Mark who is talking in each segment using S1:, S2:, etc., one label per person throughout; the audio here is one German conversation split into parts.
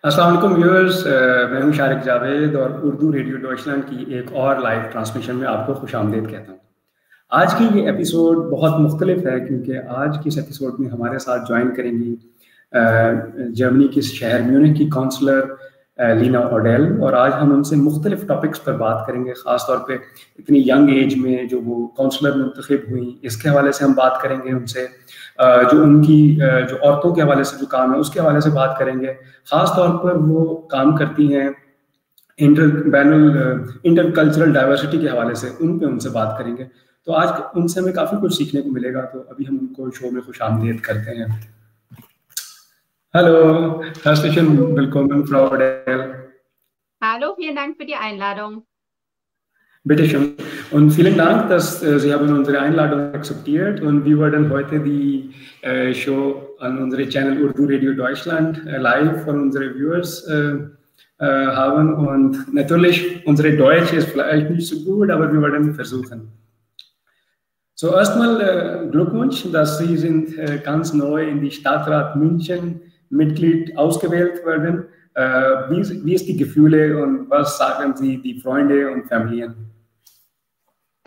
S1: अस्सलाम वालेकुम व्यूअर्स। मैं हूं शारिक जावेद और उर्दू रेडियो डॉइचलैंड की एक और लाइव ट्रांसमिशन में आपको खुशामदीद कहता हूं। आज की ये एपिसोड बहुत मुख्तलिफ है क्योंकि आज की इस एपिसोड में हमारे साथ ज्वाइन करेंगी जर्मनी के शहर म्यूनिख की काउंसलर लीना ओडेल, और आज हम उनसे मुख्तलिफ टॉपिक्स पर बात करेंगे। ख़ास तौर पे इतनी यंग एज में जो वो काउंसलर मुंतखब हुई, इसके हवाले से हम बात करेंगे उनसे। जो उनकी जो औरतों के हवाले से जो काम है उसके हवाले से बात करेंगे। ख़ास तौर पर वो काम करती हैं इंटर कल्चरल डाइवर्सिटी के हवाले से, उनसे बात करेंगे। तो आज उनसे हमें काफ़ी कुछ सीखने को मिलेगा। तो अभी हम उनको शो में खुशामदीद करते हैं। Hallo, herzlichen
S2: Hallo.
S1: willkommen, Frau Odell.
S2: Hallo, vielen Dank für die Einladung.
S1: Bitte schön. Und vielen Dank, dass Sie haben unsere Einladung akzeptiert, und wir werden heute die Show an unsere Channel Urdu Radio Deutschland live von unseren Viewers haben. Und natürlich, unsere Deutsch ist vielleicht nicht so gut, aber wir werden versuchen. So, erstmal Glückwunsch, dass Sie sind ganz neu in die Stadtrat München Mitglied ausgewählt werden. Wie ist die Gefühle und was sagen Sie die Freunde und Familien?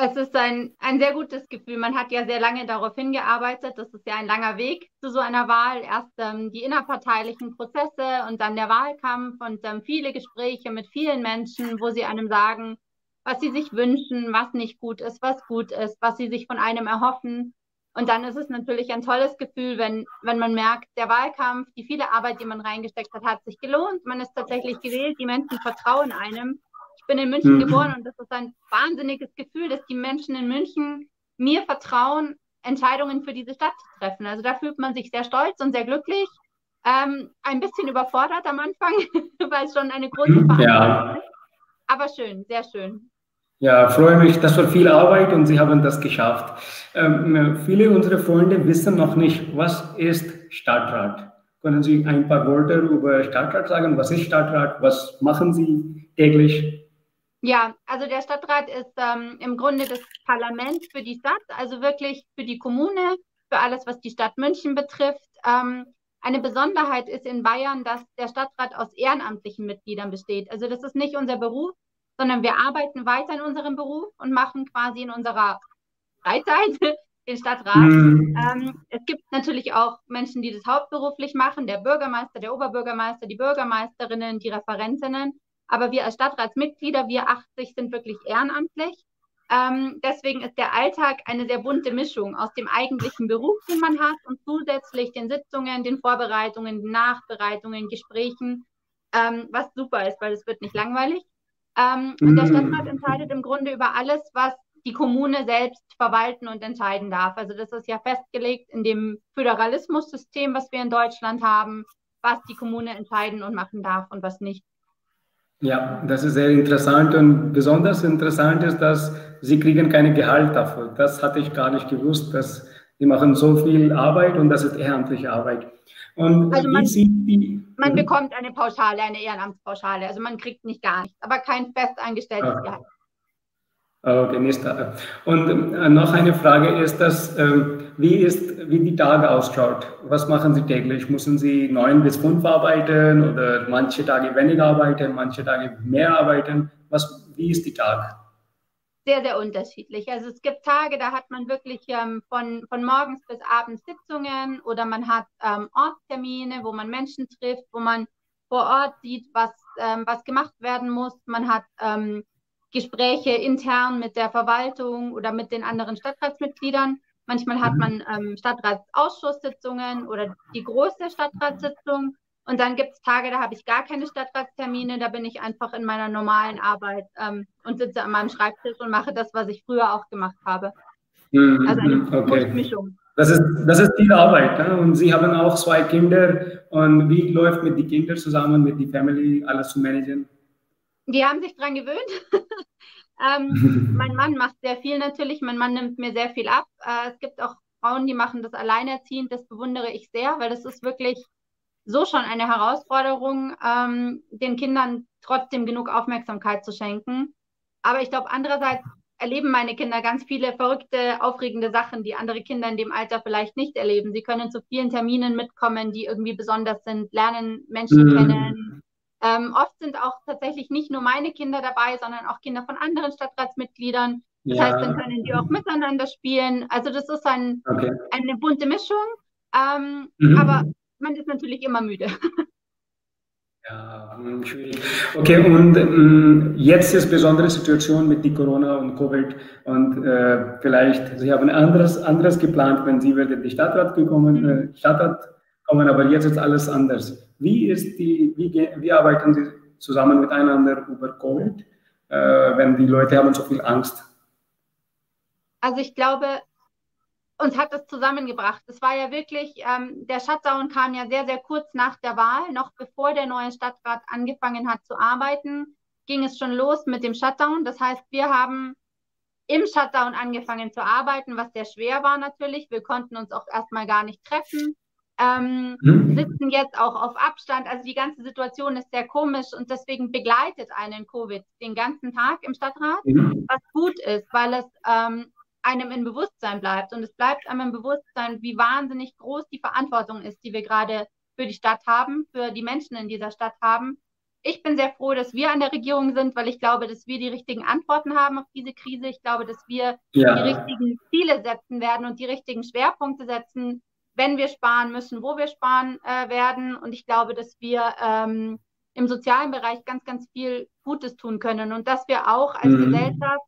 S2: Es ist ein sehr gutes Gefühl. Man hat ja sehr lange darauf hingearbeitet. Das ist ja ein langer Weg zu so einer Wahl. Erst die innerparteilichen Prozesse und dann der Wahlkampf und viele Gespräche mit vielen Menschen, wo sie einem sagen, was sie sich wünschen, was nicht gut ist, was sie sich von einem erhoffen. Und dann ist es natürlich ein tolles Gefühl, wenn man merkt, der Wahlkampf, die viele Arbeit, die man reingesteckt hat, hat sich gelohnt. Man ist tatsächlich gewählt, die Menschen vertrauen einem. Ich bin in München geboren und das ist ein wahnsinniges Gefühl, dass die Menschen in München mir vertrauen, Entscheidungen für diese Stadt zu treffen. Also da fühlt man sich sehr stolz und sehr glücklich. Ein bisschen überfordert am Anfang, weil es schon eine große Verantwortung ist. Aber schön, sehr schön.
S1: Ja, freue mich. Das war viel Arbeit und Sie haben das geschafft. Viele unserer Freunde wissen noch nicht, was ist Stadtrat. Können Sie ein paar Worte über Stadtrat sagen? Was ist Stadtrat? Was machen Sie täglich?
S2: Ja, also der Stadtrat ist im Grunde das Parlament für die Stadt, also wirklich für die Kommune, für alles, was die Stadt München betrifft. Eine Besonderheit ist in Bayern, dass der Stadtrat aus ehrenamtlichen Mitgliedern besteht. Also das ist nicht unser Beruf, sondern wir arbeiten weiter in unserem Beruf und machen quasi in unserer Freizeit den Stadtrat. Es gibt natürlich auch Menschen, die das hauptberuflich machen, der Bürgermeister, der Oberbürgermeister, die Bürgermeisterinnen, die Referentinnen. Aber wir als Stadtratsmitglieder, wir 80 sind wirklich ehrenamtlich. Deswegen ist der Alltag eine sehr bunte Mischung aus dem eigentlichen Beruf, den man hat, und zusätzlich den Sitzungen, den Vorbereitungen, den Nachbereitungen, Gesprächen, was super ist, weil es wird nicht langweilig. Und der Stadtrat entscheidet im Grunde über alles, was die Kommune selbst verwalten und entscheiden darf. Also das ist ja festgelegt in dem Föderalismussystem, was wir in Deutschland haben, was die Kommune entscheiden und machen darf und was nicht.
S1: Ja, das ist sehr interessant, und besonders interessant ist, dass Sie kriegen kein Gehalt dafür. Das hatte ich gar nicht gewusst, dass Sie machen so viel Arbeit und das ist ehrenamtliche Arbeit. Und
S2: also man
S1: Mhm.
S2: bekommt eine Pauschale, eine Ehrenamtspauschale, also man kriegt nicht gar nichts, aber kein fest angestelltes Gehalt.
S1: Okay, nächster. Und noch eine Frage ist, wie die Tage ausschaut. Was machen Sie täglich? Müssen Sie 9 bis 5 arbeiten oder manche Tage weniger arbeiten, manche Tage mehr arbeiten? Wie ist die Tag?
S2: Sehr, sehr unterschiedlich. Also es gibt Tage, da hat man wirklich von morgens bis abends Sitzungen, oder man hat Ortstermine, wo man Menschen trifft, wo man vor Ort sieht, was gemacht werden muss. Man hat Gespräche intern mit der Verwaltung oder mit den anderen Stadtratsmitgliedern. Manchmal hat man Stadtratsausschusssitzungen oder die große Stadtratssitzung. Und dann gibt es Tage, da habe ich gar keine Stadtratstermine, da bin ich einfach in meiner normalen Arbeit und sitze an meinem Schreibtisch und mache das, was ich früher auch gemacht habe. Also eine Mischung.
S1: Das ist viel Arbeit, ne? Und Sie haben auch 2 Kinder. Und wie läuft mit den Kindern zusammen, mit der Family, alles zu managen?
S2: Die haben sich dran gewöhnt. Mein Mann macht sehr viel natürlich. Mein Mann nimmt mir sehr viel ab. Es gibt auch Frauen, die machen das alleinerziehend. Das bewundere ich sehr, weil das ist wirklich so schon eine Herausforderung, den Kindern trotzdem genug Aufmerksamkeit zu schenken. Aber ich glaube, andererseits erleben meine Kinder ganz viele verrückte, aufregende Sachen, die andere Kinder in dem Alter vielleicht nicht erleben. Sie können zu vielen Terminen mitkommen, die irgendwie besonders sind, lernen Menschen kennen, Oft sind auch tatsächlich nicht nur meine Kinder dabei, sondern auch Kinder von anderen Stadtratsmitgliedern. Das heißt, dann
S1: Ja,
S2: können die auch miteinander spielen. Also das ist
S1: okay.
S2: eine bunte Mischung, aber
S1: Mhm.
S2: man ist natürlich immer müde.
S1: Ja, schwierig. Okay, und jetzt ist besondere Situation mit die Corona und Covid und vielleicht Sie haben anderes geplant, wenn Sie werden die
S2: Mhm.
S1: Stadtrat kommen, aber jetzt ist alles anders. Wie arbeiten Sie zusammen miteinander über Covid, wenn die Leute haben so viel Angst?
S2: Also ich glaube, uns hat das zusammengebracht. Es war ja wirklich, der Shutdown kam ja sehr, sehr kurz nach der Wahl, noch bevor der neue Stadtrat angefangen hat zu arbeiten, ging es schon los mit dem Shutdown. Das heißt, wir haben im Shutdown angefangen zu arbeiten, was sehr schwer war natürlich. Wir konnten uns auch erstmal gar nicht treffen,
S1: Mhm.
S2: sitzen jetzt auch auf Abstand. Also die ganze Situation ist sehr komisch und deswegen begleitet einen Covid den ganzen Tag im Stadtrat,
S1: Mhm.
S2: was gut ist, weil es einem im Bewusstsein bleibt. Und es bleibt einem im Bewusstsein, wie wahnsinnig groß die Verantwortung ist, die wir gerade für die Stadt haben, für die Menschen in dieser Stadt haben. Ich bin sehr froh, dass wir an der Regierung sind, weil ich glaube, dass wir die richtigen Antworten haben auf diese Krise. Ich glaube, dass wir die
S1: Ja.
S2: richtigen Ziele setzen werden und die richtigen Schwerpunkte setzen, wenn wir sparen müssen, wo wir sparen werden. Und ich glaube, dass wir im sozialen Bereich ganz, ganz viel Gutes tun können und dass wir auch als
S1: Mhm.
S2: Gesellschaft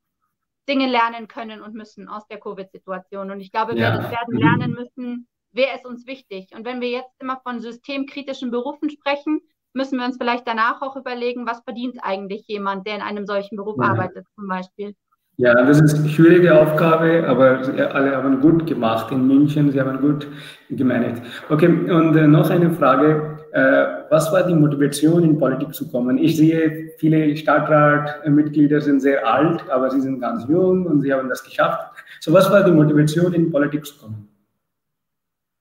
S2: Dinge lernen können und müssen aus der Covid-Situation. Und ich glaube, wir
S1: Ja.
S2: werden lernen
S1: Mhm.
S2: müssen, wer ist uns wichtig. Und wenn wir jetzt immer von systemkritischen Berufen sprechen, müssen wir uns vielleicht danach auch überlegen, was verdient eigentlich jemand, der in einem solchen Beruf
S1: Ja.
S2: arbeitet, zum Beispiel.
S1: Ja, das ist eine schwierige Aufgabe, aber alle haben gut gemacht in München, sie haben gut gemanagt. Okay, und noch eine Frage. Was war die Motivation, in Politik zu kommen? Ich sehe, viele Stadtratmitglieder sind sehr alt, aber sie sind ganz jung und sie haben das geschafft. So, was war die Motivation, in Politik zu kommen?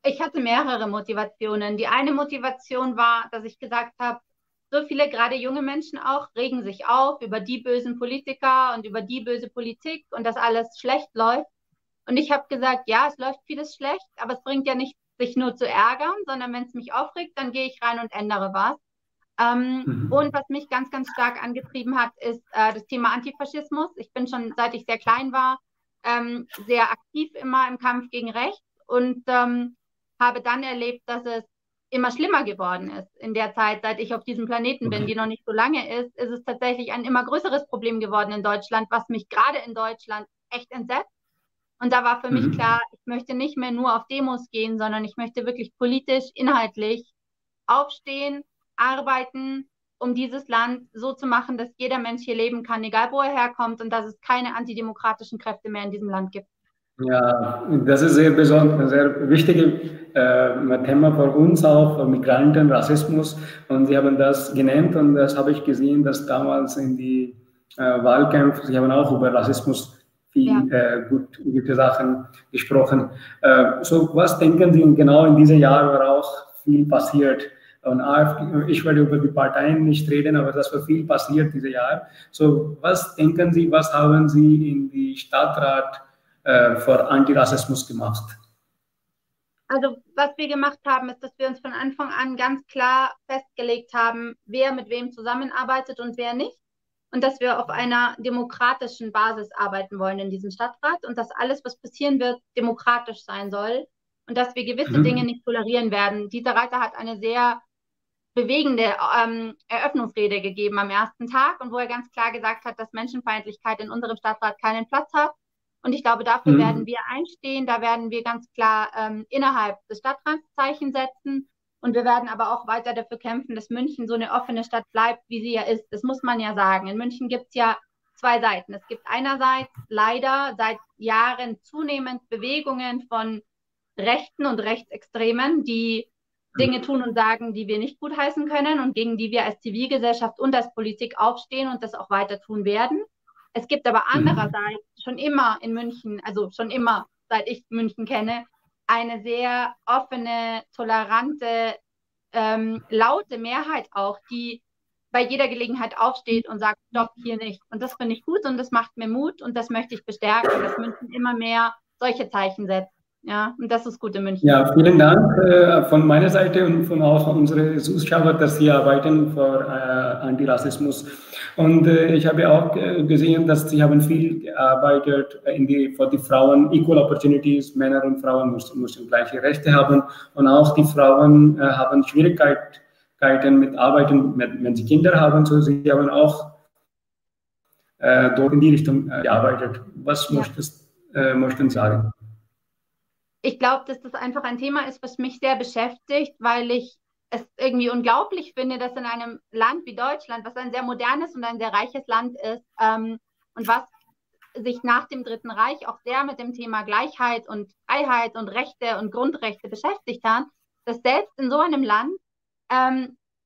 S2: Ich hatte mehrere Motivationen. Die eine Motivation war, dass ich gesagt habe, so viele, gerade junge Menschen auch, regen sich auf über die bösen Politiker und über die böse Politik und dass alles schlecht läuft. Und ich habe gesagt, ja, es läuft vieles schlecht, aber es bringt ja nicht, sich nur zu ärgern, sondern wenn es mich aufregt, dann gehe ich rein und ändere was. Und
S1: Mhm.
S2: was mich ganz, ganz stark angetrieben hat, ist das Thema Antifaschismus. Ich bin schon, seit ich sehr klein war, sehr aktiv immer im Kampf gegen Rechts und habe dann erlebt, dass es immer schlimmer geworden ist. In der Zeit, seit ich auf diesem Planeten bin,
S1: Okay.
S2: die noch nicht so lange ist es tatsächlich ein immer größeres Problem geworden in Deutschland, was mich gerade in Deutschland echt entsetzt. Und da war für mich klar,
S1: Mhm.
S2: ich möchte nicht mehr nur auf Demos gehen, sondern ich möchte wirklich politisch, inhaltlich aufstehen, arbeiten, um dieses Land so zu machen, dass jeder Mensch hier leben kann, egal wo er herkommt und dass es keine antidemokratischen Kräfte mehr in diesem Land gibt.
S1: Ja, das ist sehr besonders, sehr wichtiges Thema für uns auch, für Migranten, Rassismus. Und Sie haben das genannt und das habe ich gesehen, dass damals in die Wahlkämpfe, Sie haben auch über Rassismus
S2: Ja.
S1: viel gute Sachen gesprochen. So, was denken Sie genau in diesem Jahr war auch viel passiert? Und AfD, ich werde über die Parteien nicht reden, aber das war viel passiert dieses Jahr. So, was denken Sie, was haben Sie in die Stadtrat für Antirassismus gemacht?
S2: Also was wir gemacht haben, ist, dass wir uns von Anfang an ganz klar festgelegt haben, wer mit wem zusammenarbeitet und wer nicht. Und dass wir auf einer demokratischen Basis arbeiten wollen in diesem Stadtrat und dass alles, was passieren wird, demokratisch sein soll und dass wir gewisse Dinge
S1: Mhm.
S2: nicht tolerieren werden. Dieter Reiter hat eine sehr bewegende Eröffnungsrede gegeben am ersten Tag und wo er ganz klar gesagt hat, dass Menschenfeindlichkeit in unserem Stadtrat keinen Platz hat. Und ich glaube, dafür werden
S1: Mhm.
S2: wir einstehen. Da werden wir ganz klar innerhalb des Stadtrats Zeichen setzen. Und wir werden aber auch weiter dafür kämpfen, dass München so eine offene Stadt bleibt, wie sie ja ist. Das muss man ja sagen. In München gibt es ja zwei Seiten. Es gibt einerseits leider seit Jahren zunehmend Bewegungen von Rechten und Rechtsextremen, die Dinge tun und sagen, die wir nicht gutheißen können und gegen die wir als Zivilgesellschaft und als Politik aufstehen und das auch weiter tun werden. Es gibt aber
S1: Mhm.
S2: andererseits schon immer in München, also schon immer, seit ich München kenne, eine sehr offene, tolerante, laute Mehrheit auch, die bei jeder Gelegenheit aufsteht und sagt, stopp, hier nicht. Und das finde ich gut und das macht mir Mut und das möchte ich bestärken, dass München immer mehr solche Zeichen setzt. Ja, und das ist gut in München.
S1: Ja, vielen Dank von meiner Seite und von auch unseren Zuschauern, dass Sie arbeiten für Antirassismus. Und ich habe auch gesehen, dass Sie haben viel gearbeitet für die Frauen, Equal Opportunities, Männer und Frauen müssen gleiche Rechte haben. Und auch die Frauen haben Schwierigkeiten mit Arbeiten, wenn sie Kinder haben. So, sie haben auch dort in die Richtung gearbeitet. Was möchten Sie sagen?
S2: Ich glaube, dass das einfach ein Thema ist, was mich sehr beschäftigt, weil ich es irgendwie unglaublich finde, dass in einem Land wie Deutschland, was ein sehr modernes und ein sehr reiches Land ist, und was sich nach dem Dritten Reich auch sehr mit dem Thema Gleichheit und Freiheit und Rechte und Grundrechte beschäftigt hat, dass selbst in so einem Land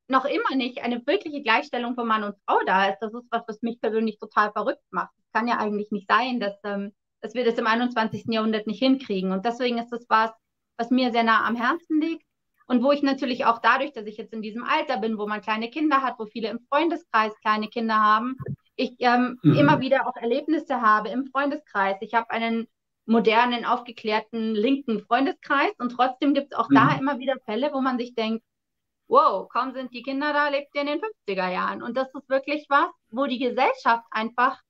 S2: noch immer nicht eine wirkliche Gleichstellung von Mann und Frau da ist. Das ist was, was mich persönlich total verrückt macht. Es kann ja eigentlich nicht sein, dass wir das im 21. Jahrhundert nicht hinkriegen. Und deswegen ist das was mir sehr nah am Herzen liegt. Und wo ich natürlich auch dadurch, dass ich jetzt in diesem Alter bin, wo man kleine Kinder hat, wo viele im Freundeskreis kleine Kinder haben, ich immer wieder auch Erlebnisse habe im Freundeskreis. Ich habe einen modernen, aufgeklärten, linken Freundeskreis und trotzdem gibt es auch da immer wieder Fälle, wo man sich denkt, wow, kaum sind die Kinder da, lebt ihr in den 50er Jahren. Und das ist wirklich was, wo die Gesellschaft einfach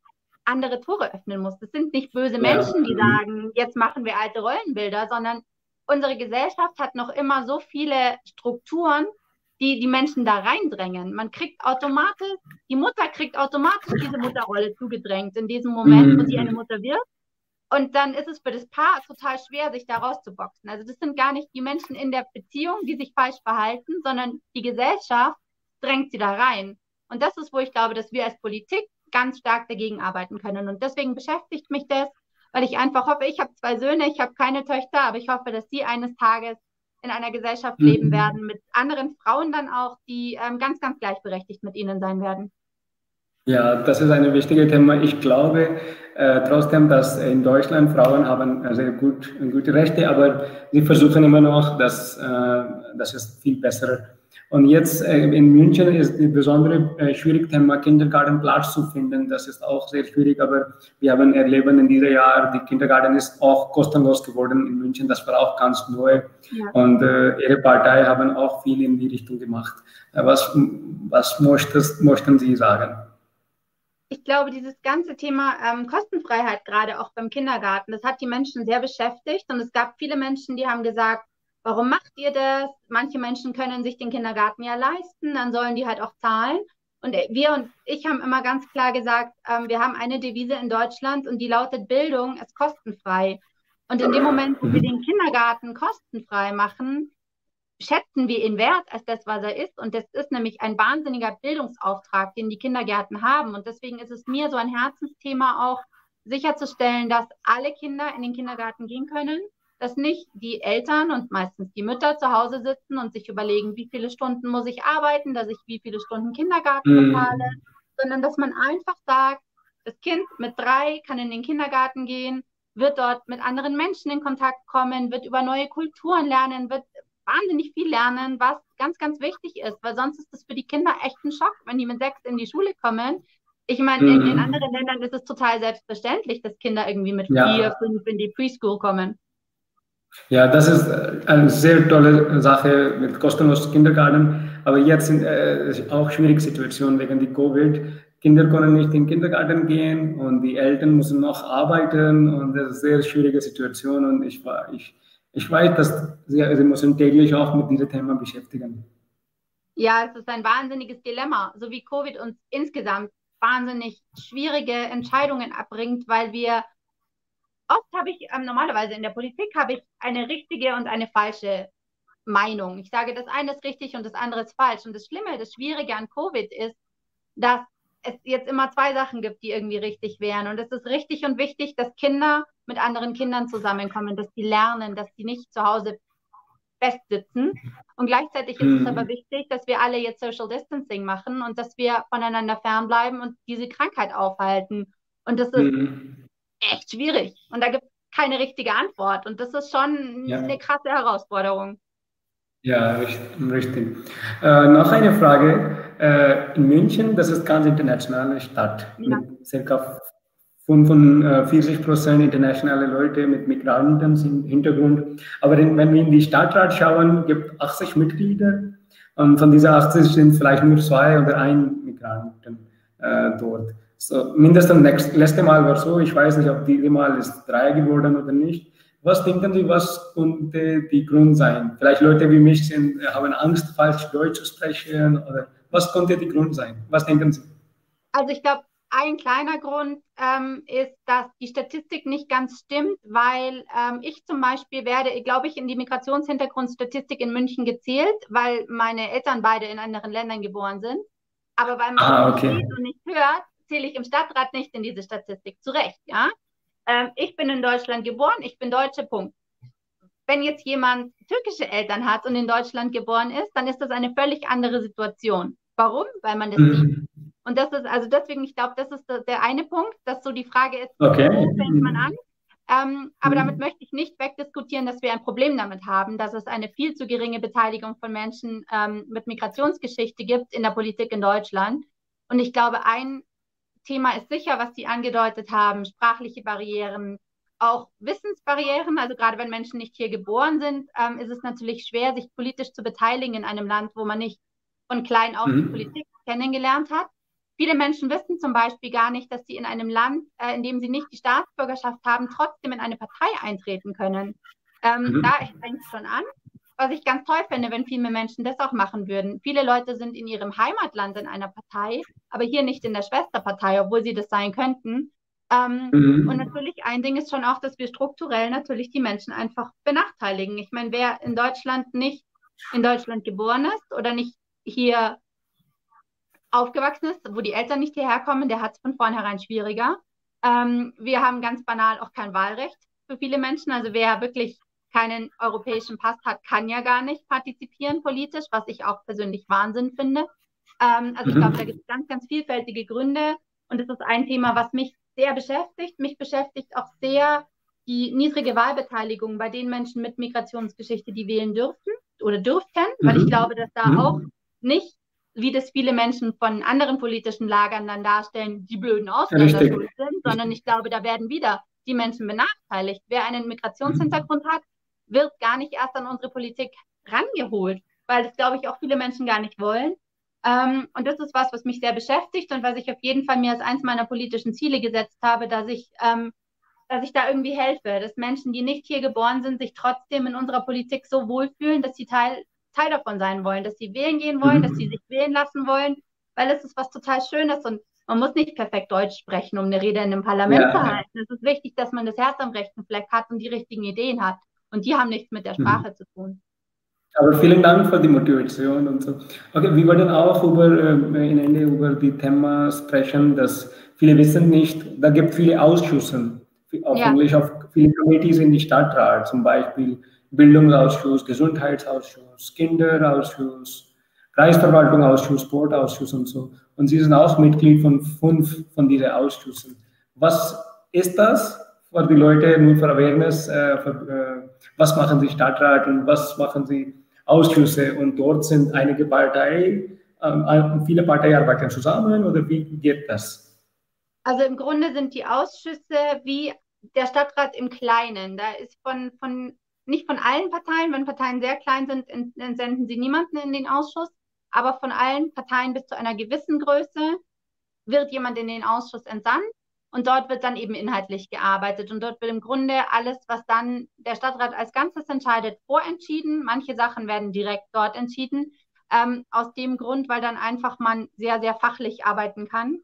S2: andere Tore öffnen muss. Das sind nicht böse Menschen, die sagen, jetzt machen wir alte Rollenbilder, sondern unsere Gesellschaft hat noch immer so viele Strukturen, die Menschen da reindrängen. Die Mutter kriegt automatisch diese Mutterrolle zugedrängt in diesem Moment, wo sie eine Mutter wird. Und dann ist es für das Paar total schwer, sich da rauszuboxen. Also das sind gar nicht die Menschen in der Beziehung, die sich falsch verhalten, sondern die Gesellschaft drängt sie da rein. Und das ist, wo ich glaube, dass wir als Politik ganz stark dagegen arbeiten können. Und deswegen beschäftigt mich das, weil ich einfach hoffe, ich habe 2 Söhne, ich habe keine Töchter, aber ich hoffe, dass sie eines Tages in einer Gesellschaft leben werden, mit anderen Frauen dann auch, die ganz, ganz gleichberechtigt mit ihnen sein werden.
S1: Ja, das ist ein wichtiges Thema. Ich glaube trotzdem, dass in Deutschland Frauen haben sehr gute Rechte, aber sie versuchen immer noch, das ist viel besser. Und jetzt in München ist das besondere schwierige Thema, Kindergartenplatz zu finden. Das ist auch sehr schwierig, aber wir haben erleben in diesem Jahr, die Kindergarten ist auch kostenlos geworden in München. Das war auch ganz neu. Ja. Und Ihre Partei haben auch viel in die Richtung gemacht. Was möchten Sie sagen?
S2: Ich glaube, dieses ganze Thema Kostenfreiheit, gerade auch beim Kindergarten, das hat die Menschen sehr beschäftigt. Und es gab viele Menschen, die haben gesagt, warum macht ihr das? Manche Menschen können sich den Kindergarten ja leisten, dann sollen die halt auch zahlen. Und wir und ich haben immer ganz klar gesagt, wir haben eine Devise in Deutschland und die lautet, Bildung ist kostenfrei. Und in dem Moment, wo wir den Kindergarten kostenfrei machen, schätzen wir ihn wert als das, was er ist. Und das ist nämlich ein wahnsinniger Bildungsauftrag, den die Kindergärten haben. Und deswegen ist es mir so ein Herzensthema auch, sicherzustellen, dass alle Kinder in den Kindergarten gehen können, dass nicht die Eltern und meistens die Mütter zu Hause sitzen und sich überlegen, wie viele Stunden muss ich arbeiten, dass ich wie viele Stunden Kindergarten bezahle, sondern dass man einfach sagt, das Kind mit 3 kann in den Kindergarten gehen, wird dort mit anderen Menschen in Kontakt kommen, wird über neue Kulturen lernen, wird wahnsinnig viel lernen, was ganz, ganz wichtig ist, weil sonst ist das für die Kinder echt ein Schock, wenn die mit 6 in die Schule kommen. Ich meine, in anderen Ländern ist es total selbstverständlich, dass Kinder irgendwie mit 4, 5 in die Preschool kommen.
S1: Ja, das ist eine sehr tolle Sache mit kostenlosen Kindergarten. Aber jetzt sind auch schwierige Situationen wegen der Covid. Kinder können nicht in den Kindergarten gehen und die Eltern müssen noch arbeiten und das ist eine sehr schwierige Situation. Und ich weiß, dass sie müssen täglich auch mit diesem Thema beschäftigen.
S2: Ja, es ist ein wahnsinniges Dilemma, so wie Covid uns insgesamt wahnsinnig schwierige Entscheidungen abbringt, weil wir oft normalerweise in der Politik habe ich eine richtige und eine falsche Meinung. Ich sage, das eine ist richtig und das andere ist falsch. Und das Schlimme, das Schwierige an Covid ist, dass es jetzt immer 2 Sachen gibt, die irgendwie richtig wären. Und es ist richtig und wichtig, dass Kinder mit anderen Kindern zusammenkommen, dass die lernen, dass die nicht zu Hause festsitzen. Und gleichzeitig ist es aber wichtig, dass wir alle jetzt Social Distancing machen und dass wir voneinander fernbleiben und diese Krankheit aufhalten. Und das ist echt schwierig. Und da gibt es keine richtige Antwort. Und das ist schon eine krasse Herausforderung.
S1: Ja, richtig. Noch eine Frage. In München, das ist ganz internationale Stadt mit ca. 40% internationale Leute mit Migranten-Hintergrund. Aber wenn wir in die Stadtrat schauen, gibt es 80 Mitglieder. Und von diesen 80 sind vielleicht nur 2 oder 1 Migranten dort. So, mindestens letzte Mal war es so, ich weiß nicht, ob dieses Mal ist 3 geworden oder nicht. Was denken Sie, was könnte die Grund sein? Vielleicht Leute wie mich haben Angst, falsch Deutsch zu sprechen, oder was könnte die Grund sein? Was denken Sie?
S2: Also ich glaube, ein kleiner Grund ist, dass die Statistik nicht ganz stimmt, weil ich zum Beispiel werde, glaube ich, in die Migrationshintergrundstatistik in München gezählt, weil meine Eltern beide in anderen Ländern geboren sind. Aber weil man das nicht sieht und nicht hört, zähle ich im Stadtrat nicht in diese Statistik. Zu Recht, ja. Ich bin in Deutschland geboren, ich bin Deutsche, Punkt. Wenn jetzt jemand türkische Eltern hat und in Deutschland geboren ist, dann ist das eine völlig andere Situation. Warum? Weil man das sieht. Und das ist, also deswegen, ich glaube, das ist der eine Punkt, dass so die Frage ist, wo fängt man an? Aber damit möchte ich nicht wegdiskutieren, dass wir ein Problem damit haben, dass es eine viel zu geringe Beteiligung von Menschen mit Migrationsgeschichte gibt in der Politik in Deutschland. Und ich glaube, ein Thema ist sicher, was Sie angedeutet haben, sprachliche Barrieren, auch Wissensbarrieren. Also gerade wenn Menschen nicht hier geboren sind, ist es natürlich schwer, sich politisch zu beteiligen in einem Land, wo man nicht von klein auf die Politik kennengelernt hat. Viele Menschen wissen zum Beispiel gar nicht, dass sie in einem Land, in dem sie nicht die Staatsbürgerschaft haben, trotzdem in eine Partei eintreten können. Da fängt es schon an. Was ich ganz toll finde, wenn viele Menschen das auch machen würden. Viele Leute sind in ihrem Heimatland in einer Partei, aber hier nicht in der Schwesterpartei, obwohl sie das sein könnten. Und natürlich ein Ding ist schon auch, dass wir strukturell natürlich die Menschen einfach benachteiligen. Ich meine, wer in Deutschland nicht in Deutschland geboren ist oder nicht hier aufgewachsen ist, wo die Eltern nicht hierher kommen, der hat es von vornherein schwieriger. Wir haben ganz banal auch kein Wahlrecht für viele Menschen. Also wer wirklich keinen europäischen Pass hat, kann ja gar nicht partizipieren politisch, was ich auch persönlich Wahnsinn finde. Also ich glaube, da gibt es ganz, ganz vielfältige Gründe. Und das ist ein Thema, was mich sehr beschäftigt. Mich beschäftigt auch sehr die niedrige Wahlbeteiligung bei den Menschen mit Migrationsgeschichte, die wählen dürfen oder dürften, weil ich glaube, dass da auch nicht, wie das viele Menschen von anderen politischen Lagern dann darstellen, die blöden Ausländer schuld sind, sondern ich glaube, da werden wieder die Menschen benachteiligt. Wer einen Migrationshintergrund hat, wird gar nicht erst an unsere Politik rangeholt, weil das, glaube ich, auch viele Menschen gar nicht wollen. Und das ist was mich sehr beschäftigt und was ich auf jeden Fall mir als eins meiner politischen Ziele gesetzt habe, dass ich da irgendwie helfe, dass Menschen, die nicht hier geboren sind, sich trotzdem in unserer Politik so wohlfühlen, dass sie Teil davon sein wollen, dass sie wählen gehen wollen, dass sie sich wählen lassen wollen, weil es ist was total Schönes und man muss nicht perfekt Deutsch sprechen, um eine Rede in einem Parlament zu halten. Es ist wichtig, dass man das Herz am rechten Fleck hat und die richtigen Ideen hat. Und die haben nichts mit der Sprache zu tun.
S1: Aber vielen Dank für die Motivation und so. Okay, wir wollen auch über die Thema sprechen, dass viele wissen nicht, da gibt es viele Ausschüsse, auf Englisch, auf viele Committees in die Stadtrat, zum Beispiel Bildungsausschuss, Gesundheitsausschuss, Kinderausschuss, Kreisverwaltungsausschuss, Sportausschuss und so. Und Sie sind auch Mitglied von 5 von diesen Ausschüssen. Was ist das für die Leute, nur für Awareness? Was machen Sie Stadtrat und was machen Sie Ausschüsse? Und dort sind einige viele Parteien arbeiten zusammen oder wie geht das?
S2: Also im Grunde sind die Ausschüsse wie der Stadtrat im Kleinen. Da ist nicht von allen Parteien, wenn Parteien sehr klein sind, senden sie niemanden in den Ausschuss, aber von allen Parteien bis zu einer gewissen Größe wird jemand in den Ausschuss entsandt und dort wird dann eben inhaltlich gearbeitet und dort wird im Grunde alles, was dann der Stadtrat als Ganzes entscheidet, vorentschieden. Manche Sachen werden direkt dort entschieden, aus dem Grund, weil dann einfach man sehr, sehr fachlich arbeiten kann,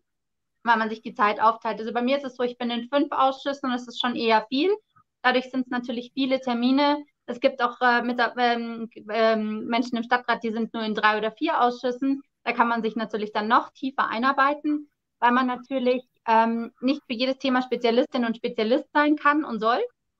S2: weil man sich die Zeit aufteilt. Also bei mir ist es so, ich bin in 5 Ausschüssen und es ist schon eher viel. Dadurch sind es natürlich viele Termine. Es gibt auch Menschen im Stadtrat, die sind nur in 3 oder 4 Ausschüssen. Da kann man sich natürlich dann noch tiefer einarbeiten, weil man natürlich nicht für jedes Thema Spezialistin und Spezialist sein kann und soll.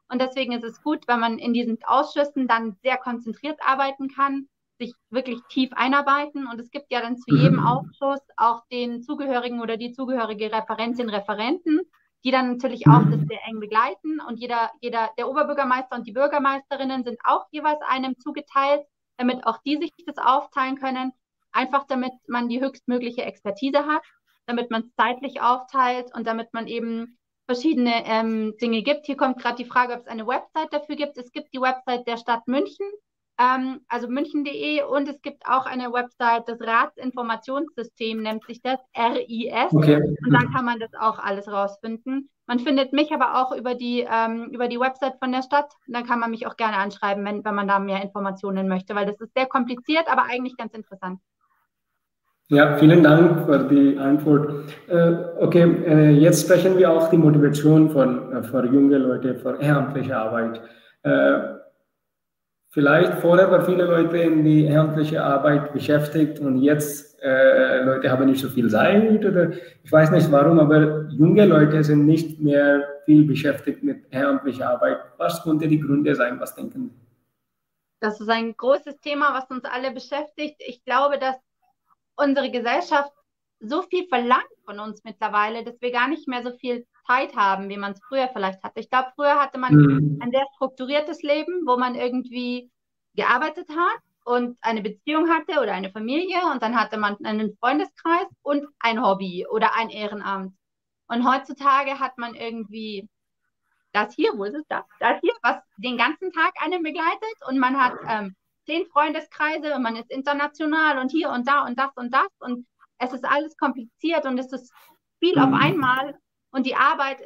S2: Und deswegen ist es gut, wenn man in diesen Ausschüssen dann sehr konzentriert arbeiten kann, sich wirklich tief einarbeiten. Und es gibt ja dann zu jedem Ausschuss auch den zugehörigen oder die zugehörige Referentin, Referenten, die dann natürlich auch das sehr eng begleiten. Und der Oberbürgermeister und die Bürgermeisterinnen sind auch jeweils einem zugeteilt, damit auch die sich das aufteilen können. Einfach damit man die höchstmögliche Expertise hat, damit man es zeitlich aufteilt und damit man eben verschiedene Dinge gibt. Hier kommt gerade die Frage, ob es eine Website dafür gibt. Es gibt die Website der Stadt München, also münchen.de, und es gibt auch eine Website, das Ratsinformationssystem nennt sich das, RIS.
S1: Okay.
S2: Und da kann man das auch alles rausfinden. Man findet mich aber auch über die Website von der Stadt. Da kann man mich auch gerne anschreiben, wenn man da mehr Informationen möchte, weil das ist sehr kompliziert, aber eigentlich ganz interessant.
S1: Ja, vielen Dank für die Antwort. Okay, jetzt sprechen wir auch die Motivation für junge Leute für ehrenamtliche Arbeit. Vielleicht vorher waren viele Leute in die ehrenamtliche Arbeit beschäftigt und jetzt Leute haben nicht so viel Zeit oder ich weiß nicht warum, aber junge Leute sind nicht mehr viel beschäftigt mit ehrenamtlicher Arbeit. Was könnte die Gründe sein? Was denken Sie?
S2: Das ist ein großes Thema, was uns alle beschäftigt. Ich glaube, dass unsere Gesellschaft so viel verlangt von uns mittlerweile, dass wir gar nicht mehr so viel Zeit haben, wie man es früher vielleicht hatte. Ich glaube, früher hatte man ein sehr strukturiertes Leben, wo man irgendwie gearbeitet hat und eine Beziehung hatte oder eine Familie und dann hatte man einen Freundeskreis und ein Hobby oder ein Ehrenamt. Und heutzutage hat man irgendwie das hier, wo ist es da? Das hier, was den ganzen Tag einen begleitet und man hat 10 Freundeskreise und man ist international und hier und da und das und das und es ist alles kompliziert und es ist viel auf einmal und die Arbeit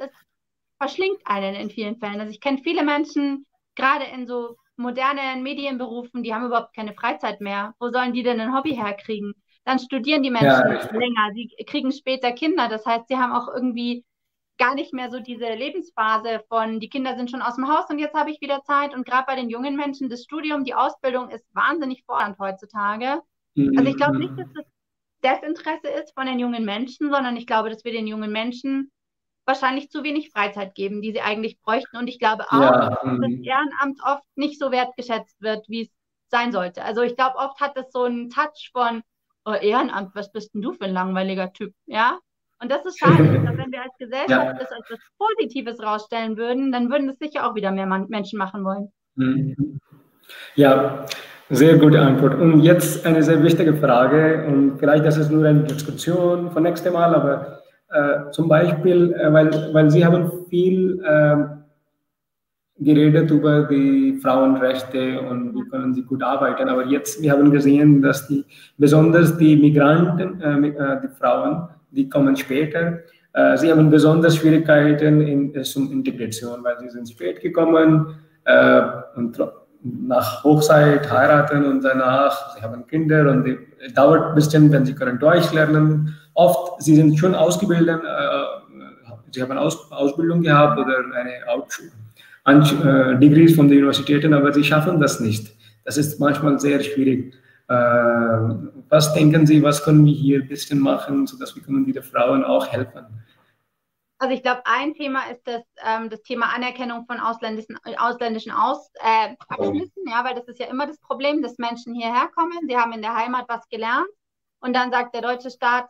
S2: verschlingt einen in vielen Fällen. Also ich kenne viele Menschen, gerade in so modernen Medienberufen, die haben überhaupt keine Freizeit mehr. Wo sollen die denn ein Hobby herkriegen? Dann studieren die Menschen länger, sie kriegen später Kinder. Das heißt, sie haben auch irgendwie gar nicht mehr so diese Lebensphase von, die Kinder sind schon aus dem Haus und jetzt habe ich wieder Zeit. Und gerade bei den jungen Menschen, das Studium, die Ausbildung ist wahnsinnig fordernd heutzutage. Also ich glaube nicht, dass das Desinteresse ist von den jungen Menschen, sondern ich glaube, dass wir den jungen Menschen wahrscheinlich zu wenig Freizeit geben, die sie eigentlich bräuchten. Und ich glaube auch, dass das Ehrenamt oft nicht so wertgeschätzt wird, wie es sein sollte. Also ich glaube, oft hat es so einen Touch von, oh, Ehrenamt, was bist denn du für ein langweiliger Typ, ja? Und das ist schade. Ich glaube, wenn wir als Gesellschaft das als etwas Positives rausstellen würden, dann würden es sicher auch wieder mehr Menschen machen wollen.
S1: Ja, sehr gute Antwort. Und jetzt eine sehr wichtige Frage und vielleicht das ist nur eine Diskussion von nächstem Mal, aber zum Beispiel, weil Sie haben viel geredet über die Frauenrechte und wie können sie gut arbeiten, aber jetzt, wir haben gesehen, dass besonders die Migranten, die Frauen, die kommen später, sie haben besonders Schwierigkeiten zum Integration, weil sie sind spät gekommen und nach Hochzeit heiraten und danach, sie haben Kinder und es dauert ein bisschen, wenn sie können Deutsch lernen. Oft, sie sind schon ausgebildet, sie haben Ausbildung gehabt oder eine Degrees von den Universitäten, aber sie schaffen das nicht. Das ist manchmal sehr schwierig. Was denken Sie, was können wir hier ein bisschen machen, sodass wir können wieder Frauen auch helfen?
S2: Also ich glaube, ein Thema ist das Thema Anerkennung von ausländischen Abschlüssen, ja, weil das ist ja immer das Problem, dass Menschen hierher kommen, sie haben in der Heimat was gelernt und dann sagt der deutsche Staat,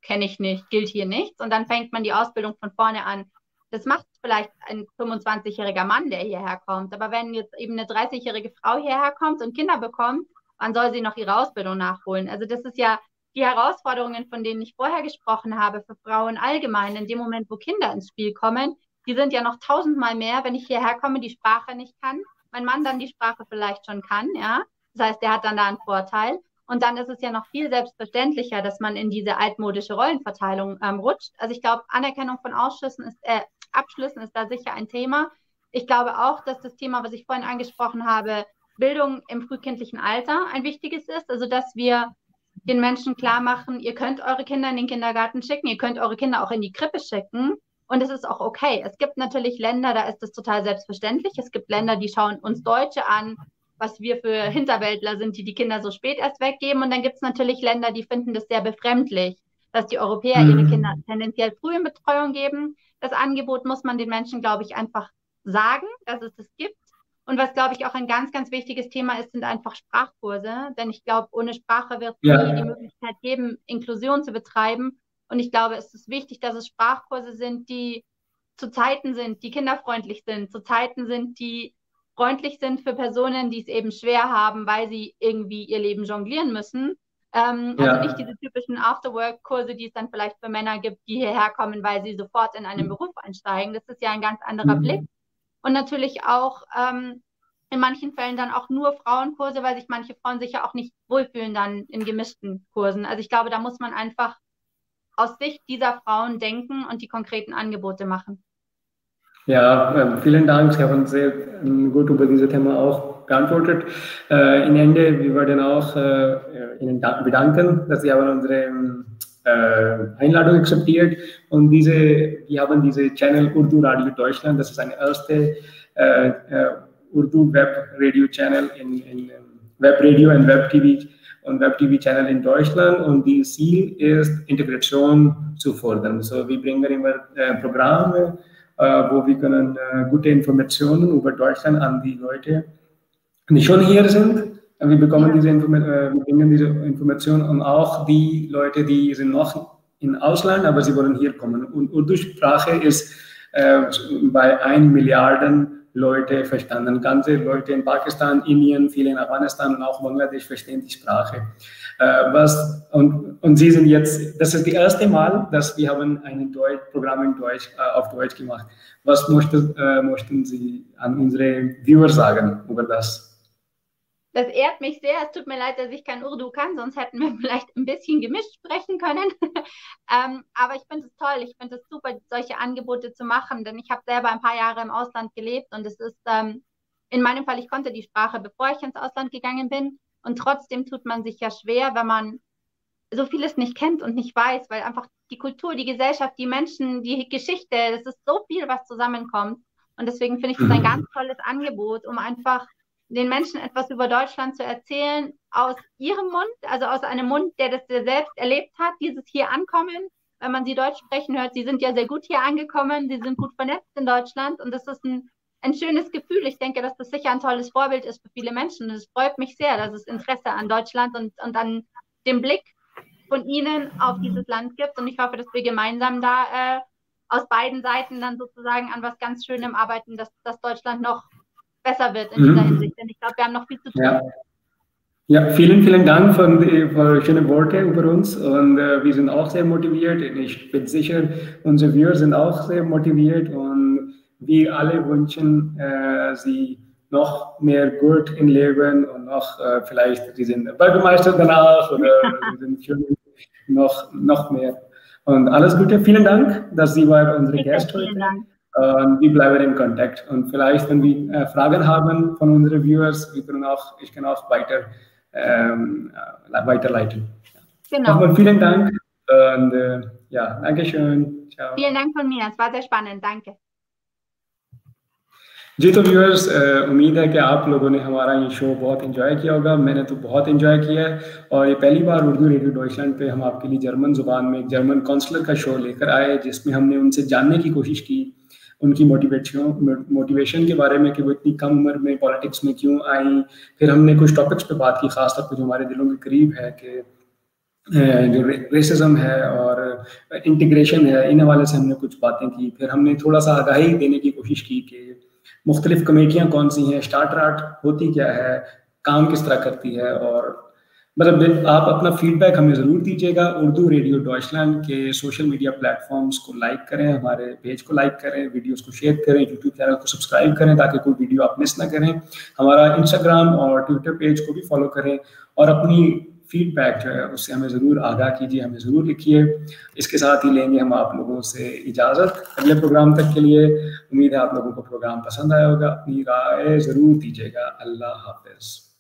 S2: kenne ich nicht, gilt hier nichts und dann fängt man die Ausbildung von vorne an. Das macht vielleicht ein 25-jähriger Mann, der hierher kommt, aber wenn jetzt eben eine 30-jährige Frau hierher kommt und Kinder bekommt, wann soll sie noch ihre Ausbildung nachholen? Also das ist ja die Herausforderungen, von denen ich vorher gesprochen habe, für Frauen allgemein, in dem Moment, wo Kinder ins Spiel kommen, die sind ja noch 1000-mal mehr, wenn ich hierher komme, die Sprache nicht kann, mein Mann dann die Sprache vielleicht schon kann, ja, das heißt, der hat dann da einen Vorteil und dann ist es ja noch viel selbstverständlicher, dass man in diese altmodische Rollenverteilung rutscht. Also ich glaube, Anerkennung von Abschlüssen ist da sicher ein Thema. Ich glaube auch, dass das Thema, was ich vorhin angesprochen habe, Bildung im frühkindlichen Alter ein wichtiges ist, also dass wir den Menschen klar machen, ihr könnt eure Kinder in den Kindergarten schicken, ihr könnt eure Kinder auch in die Krippe schicken und es ist auch okay. Es gibt natürlich Länder, da ist das total selbstverständlich. Es gibt Länder, die schauen uns Deutsche an, was wir für Hinterwäldler sind, die Kinder so spät erst weggeben. Und dann gibt es natürlich Länder, die finden das sehr befremdlich, dass die Europäer ihre Kinder tendenziell früh in Betreuung geben. Das Angebot muss man den Menschen, glaube ich, einfach sagen, dass es das gibt. Und was, glaube ich, auch ein ganz, ganz wichtiges Thema ist, sind einfach Sprachkurse. Denn ich glaube, ohne Sprache wird es nie die Möglichkeit geben, Inklusion zu betreiben. Und ich glaube, es ist wichtig, dass es Sprachkurse sind, die zu Zeiten sind, die kinderfreundlich sind, zu Zeiten sind, die freundlich sind für Personen, die es eben schwer haben, weil sie irgendwie ihr Leben jonglieren müssen. Also nicht diese typischen Afterwork-Kurse, die es dann vielleicht für Männer gibt, die hierher kommen, weil sie sofort in einen Beruf einsteigen. Das ist ja ein ganz anderer Blick. Und natürlich auch in manchen Fällen dann auch nur Frauenkurse, weil sich manche Frauen sicher auch nicht wohlfühlen dann in gemischten Kursen. Also ich glaube, da muss man einfach aus Sicht dieser Frauen denken und die konkreten Angebote machen.
S1: Ja, vielen Dank. Sie haben sehr gut über dieses Thema auch geantwortet. Im Ende, wir würden auch Ihnen bedanken, dass Sie haben unsere Einladung akzeptiert und wir haben diese Channel Urdu Radio Deutschland. Das ist eine erste Urdu Web Radio Channel in Web Radio und Web TV und Web TV Channel in Deutschland und die Ziel ist Integration zu fördern. So wir bringen immer Programme, wo wir können gute Informationen über Deutschland an die Leute, die schon hier sind. Wir bekommen wir bringen diese Informationen und auch die Leute, die sind noch im Ausland, aber sie wollen hier kommen. Und Urdu-Sprache ist bei 1 Milliarden Leute verstanden. Ganze Leute in Pakistan, Indien, viele in Afghanistan und auch Bangladesch verstehen die Sprache. Und Sie sind jetzt, das ist das erste Mal, dass wir haben ein Programm auf Deutsch gemacht. Was möchten Sie an unsere Viewer sagen über das?
S2: Das ehrt mich sehr. Es tut mir leid, dass ich kein Urdu kann, sonst hätten wir vielleicht ein bisschen gemischt sprechen können. Aber ich finde es toll. Ich finde es super, solche Angebote zu machen, denn ich habe selber ein paar Jahre im Ausland gelebt und es ist in meinem Fall, ich konnte die Sprache, bevor ich ins Ausland gegangen bin. Und trotzdem tut man sich ja schwer, wenn man so vieles nicht kennt und nicht weiß, weil einfach die Kultur, die Gesellschaft, die Menschen, die Geschichte, das ist so viel, was zusammenkommt. Und deswegen finde ich das ein ganz tolles Angebot, um einfach den Menschen etwas über Deutschland zu erzählen, aus ihrem Mund, also aus einem Mund, der das selbst erlebt hat, dieses hier ankommen. Wenn man sie Deutsch sprechen hört, sie sind ja sehr gut hier angekommen, sie sind gut vernetzt in Deutschland und das ist ein schönes Gefühl. Ich denke, dass das sicher ein tolles Vorbild ist für viele Menschen. Und es freut mich sehr, dass es Interesse an Deutschland und an dem Blick von Ihnen auf dieses Land gibt. Und ich hoffe, dass wir gemeinsam da aus beiden Seiten dann sozusagen an was ganz Schönem arbeiten, dass Deutschland noch besser wird in dieser Hinsicht. Denn ich glaube, wir haben noch viel zu tun.
S1: Ja, vielen Dank für schöne Worte über uns und wir sind auch sehr motiviert. Ich bin sicher, unsere Viewer sind auch sehr motiviert und wir alle wünschen Sie noch mehr gut im Leben und noch vielleicht, Sie sind Bürgermeister danach oder Sie sind schön, noch mehr. Und alles Gute, vielen Dank, dass Sie waren unsere Gäste heute. Wir bleiben in Kontakt und vielleicht, wenn wir Fragen haben von unseren Viewers, ich kann auch weiterleiten.
S2: Genau.
S1: Nochmal vielen Dank und ja, danke schön.
S2: Ciao. Vielen Dank von mir, es war sehr spannend, danke.
S1: जी तो व्यूअर्स उम्मीद है कि आप लोगों ने हमारा ये शो बहुत एंजॉय किया होगा। मैंने तो बहुत एंजॉय किया है और ये पहली बार उर्दू रेडियो डॉइचलैंड पे हम आपके लिए जर्मन ज़ुबान में एक जर्मन काउंसलर का शो लेकर आए, जिसमें हमने उनसे जानने की कोशिश की उनकी मोटिवेशन के बारे में कि वो इतनी कम उम्र में पॉलिटिक्स में क्यों आई। फिर हमने कुछ टॉपिक्स पे बात की, खासतौर पर जो हमारे दिलों के करीब है कि जो रेसिज्म है और इंटीग्रेशन है, इन हवाले से हमने कुछ बातें की। फिर हमने थोड़ा सा आगाही देने की कोशिश की कि मुख्तलिफ कमेटियाँ कौन सी हैं, स्टार्टर आर्ट होती क्या है, काम किस तरह करती है, और मतलब आप अपना फीडबैक हमें ज़रूर दीजिएगा। उर्दू रेडियो डॉइचलैंड के सोशल मीडिया प्लेटफॉर्म्स को लाइक करें, हमारे पेज को लाइक करें, वीडियोस को शेयर करें, यूट्यूब चैनल को सब्सक्राइब करें ताकि कोई वीडियो आप मिस ना करें। हमारा इंस्टाग्राम और ट्विटर पेज को भी फॉलो करें और अपनी फीडबैक जो है उससे हमें ज़रूर आगाह कीजिए, हमें ज़रूर लिखिए। इसके साथ ही लेंगे हम आप लोगों से इजाज़त अगले प्रोग्राम तक के लिए। उम्मीद है आप लोगों को प्रोग्राम पसंद आया होगा। अपनी राय ज़रूर दीजिएगा। अल्लाह हाफ़िज़।